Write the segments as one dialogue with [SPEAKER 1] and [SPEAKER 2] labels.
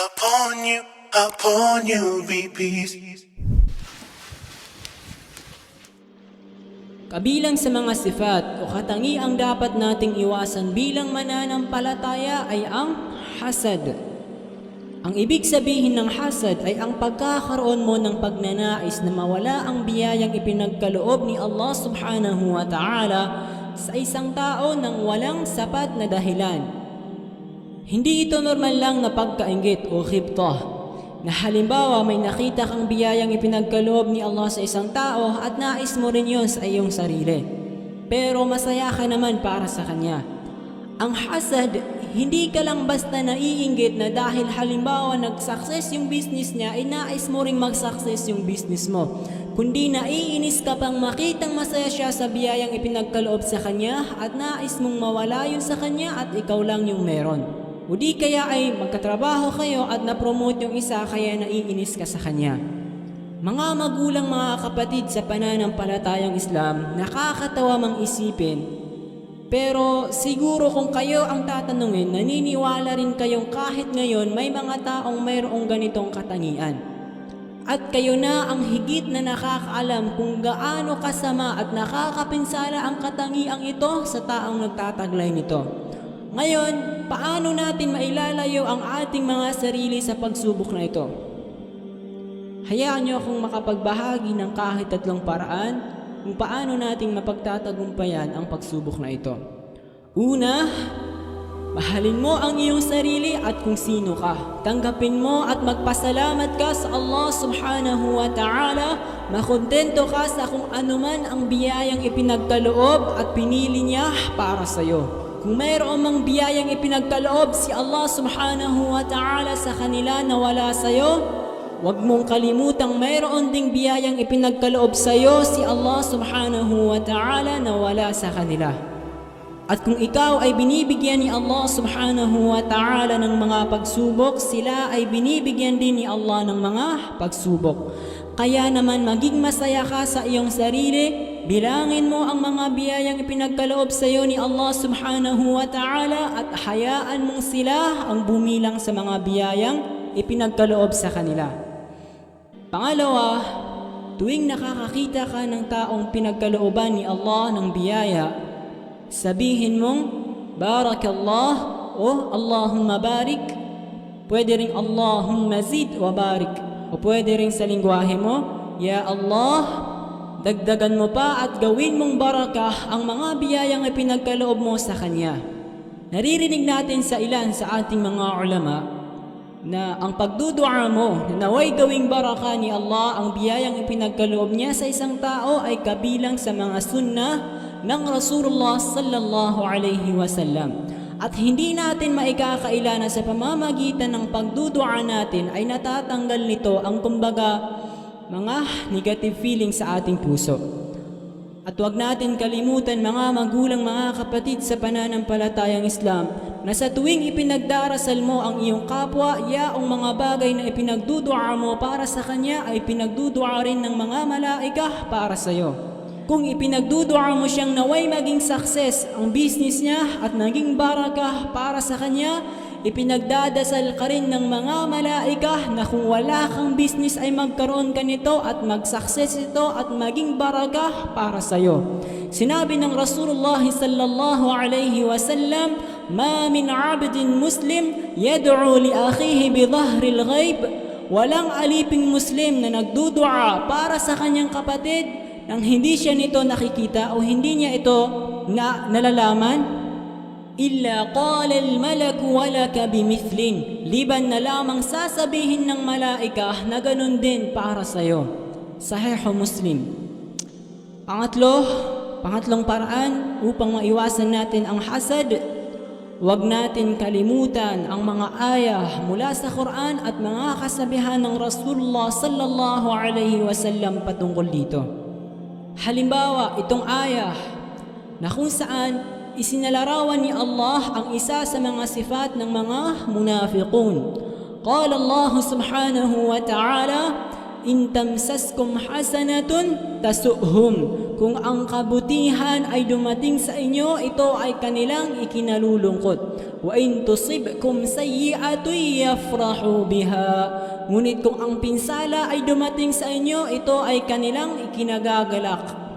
[SPEAKER 1] Upon you be peace.
[SPEAKER 2] Kabilang sa mga sifat o katangiang dapat nating iwasan bilang mananampalataya ay ang hasad. Ang ibig sabihin ng hasad ay ang pagkakaroon mo ng pagnanais na mawala ang biyayang ipinagkaloob ni Allah subhanahu wa ta'ala sa isang tao ng walang sapat na dahilan. Hindi ito normal lang na pagkainggit o khibtah, na halimbawa may nakita kang biyayang ipinagkaloob ni Allah sa isang tao at nais mo rin yon sa iyong sarili. Pero masaya ka naman para sa kanya. Ang hasad, hindi ka lang basta naiinggit na dahil halimbawa nag-success yung business niya ay nais mo ring mag-success yung business mo. Kundi naiinis ka pang makitang masaya siya sa biyayang ipinagkaloob sa kanya at nais mong mawala yun sa kanya at ikaw lang yung meron. O di kaya ay magkatrabaho kayo at na-promote yung isa kaya naiinis ka sa kanya. Mga magulang, mga kapatid sa pananampalatayang Islam, nakakatawa mang isipin. Pero siguro kung kayo ang tatanungin, naniniwala rin kayong kahit ngayon may mga taong mayroong ganitong katangian. At kayo na ang higit na nakakaalam kung gaano kasama at nakakapinsala ang katangiang ito sa taong nagtataglay nito. Ngayon, paano natin mailalayo ang ating mga sarili sa pagsubok na ito? Hayaan niyo akong makapagbahagi ng kahit tatlong paraan kung paano nating mapagtatagumpayan ang pagsubok na ito. Una, mahalin mo ang iyong sarili at kung sino ka. Tanggapin mo at magpasalamat ka sa Allah subhanahu wa ta'ala. Makontento ka sa kung anuman ang biyayang ipinagkaloob at pinili niya para sa iyo. Kung mayroon mang biyayang ipinagkaloob si Allah subhanahu wa ta'ala sa kanila na wala sa iyo, huwag mong kalimutang mayroon ding biyayang ipinagkaloob sa iyo si Allah subhanahu wa ta'ala na wala sa kanila. At kung ikaw ay binibigyan ni Allah subhanahu wa ta'ala ng mga pagsubok, sila ay binibigyan din ni Allah ng mga pagsubok. Kaya naman maging masaya ka sa iyong sarili, bilangin mo ang mga biyayang ipinagkaloob sa iyo ni Allah subhanahu wa ta'ala at hayaan mong sila ang bumilang sa mga biyayang ipinagkaloob sa kanila. Pangalawa, tuwing nakakakita ka ng taong pinagkalooban ni Allah ng biyaya, sabihin mong, Barakallah o Allahumma barik. Pwede ring Allahumma zid wa barik. O pwede ring sa lingwahe mo, Ya Allah, dagdagan mo pa at gawin mong barakah ang mga biyayang ipinagkaloob mo sa Kanya. Naririnig natin sa ilan sa ating mga ulama na ang pagdudua mo na naway gawing barakah ni Allah ang biyayang ipinagkaloob niya sa isang tao ay kabilang sa mga sunnah ng Rasulullah sallallahu alaihi wasallam. At hindi natin maikakaila na sa pamamagitan ng pagdudua natin ay natatanggal nito ang kumbaga mga negative feelings sa ating puso. At huwag natin kalimutan mga magulang, mga kapatid sa pananampalatayang Islam, na sa tuwing ipinagdarasal mo ang iyong kapwa, yaong mga bagay na ipinagdudua mo para sa kanya ay pinagdudua rin ng mga malaika para sa iyo. Kung ipinagdudua mo siyang naway maging success ang business niya at naging barakah para sa kanya, ipinagdadasal ka rin ng mga malaika na kung wala kang business ay magkaroon ka nito at mag-success ito at maging barakah para sa iyo. Sinabi ng Rasulullah sallallahu alaihi wasallam, "Ma min 'abdin muslim yad'u li akhihi bi dhahril ghaib." Walang aliping Muslim na nagdudua para sa kanyang kapatid nang hindi siya nito nakikita o hindi niya ito nalalaman, illa qala al-malaku walaka bimithlin, liban na lamang sasabihin ng malaika na ganun din para sa iyo. Sahih Muslim. Pangatlong paraan upang maiwasan natin ang hasad, huwag natin kalimutan ang mga ayah mula sa Quran at mga kasabihan ng Rasulullah sallallahu alaihi wasallam patungkol dito. Halimbawa, itong ayah na kung saan isinalarawan ni Allah ang isa sa mga sifat ng mga munafiqun. Qala Allah subhanahu wa ta'ala, "In tamsaskum hasanatun tasu'hum." kung ang kabutihan ay dumating sa inyo, ito ay kanilang ikinalulungkot. Wa in tusibkum sayyi'atun yafrahu biha. Ngunit kung ang pinsala ay dumating sa inyo, ito ay kanilang ikinagagalak.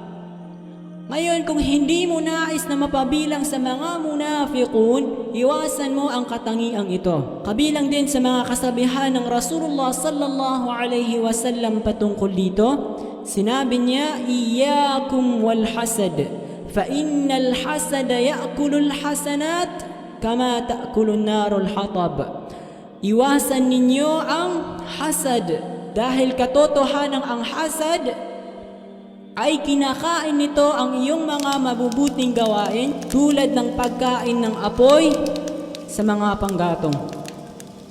[SPEAKER 2] Ngayon, kung hindi mo nais na mapabilang sa mga munafiqun, iwasan mo ang katangiang ito. Kabilang din sa mga kasabihan ng Rasulullah sallallahu alaihi wasallam patungkol dito, sinabi niya, "Iyyakum wal hasad, fa innal hasada ya'kulul hasanat kama ta'kulun narul hatab." Iwasan ninyo ang hasad dahil katotohanan ang hasad ay kinakain nito ang iyong mga mabubuting gawain tulad ng pagkain ng apoy sa mga panggatong.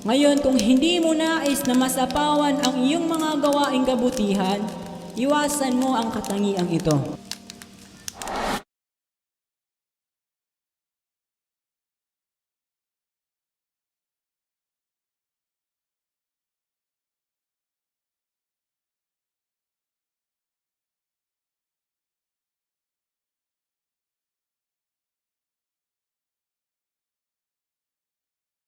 [SPEAKER 2] Ngayon, kung hindi mo nais na masapawan ang iyong mga gawaing kabutihan, iwasan mo ang katangiang ito.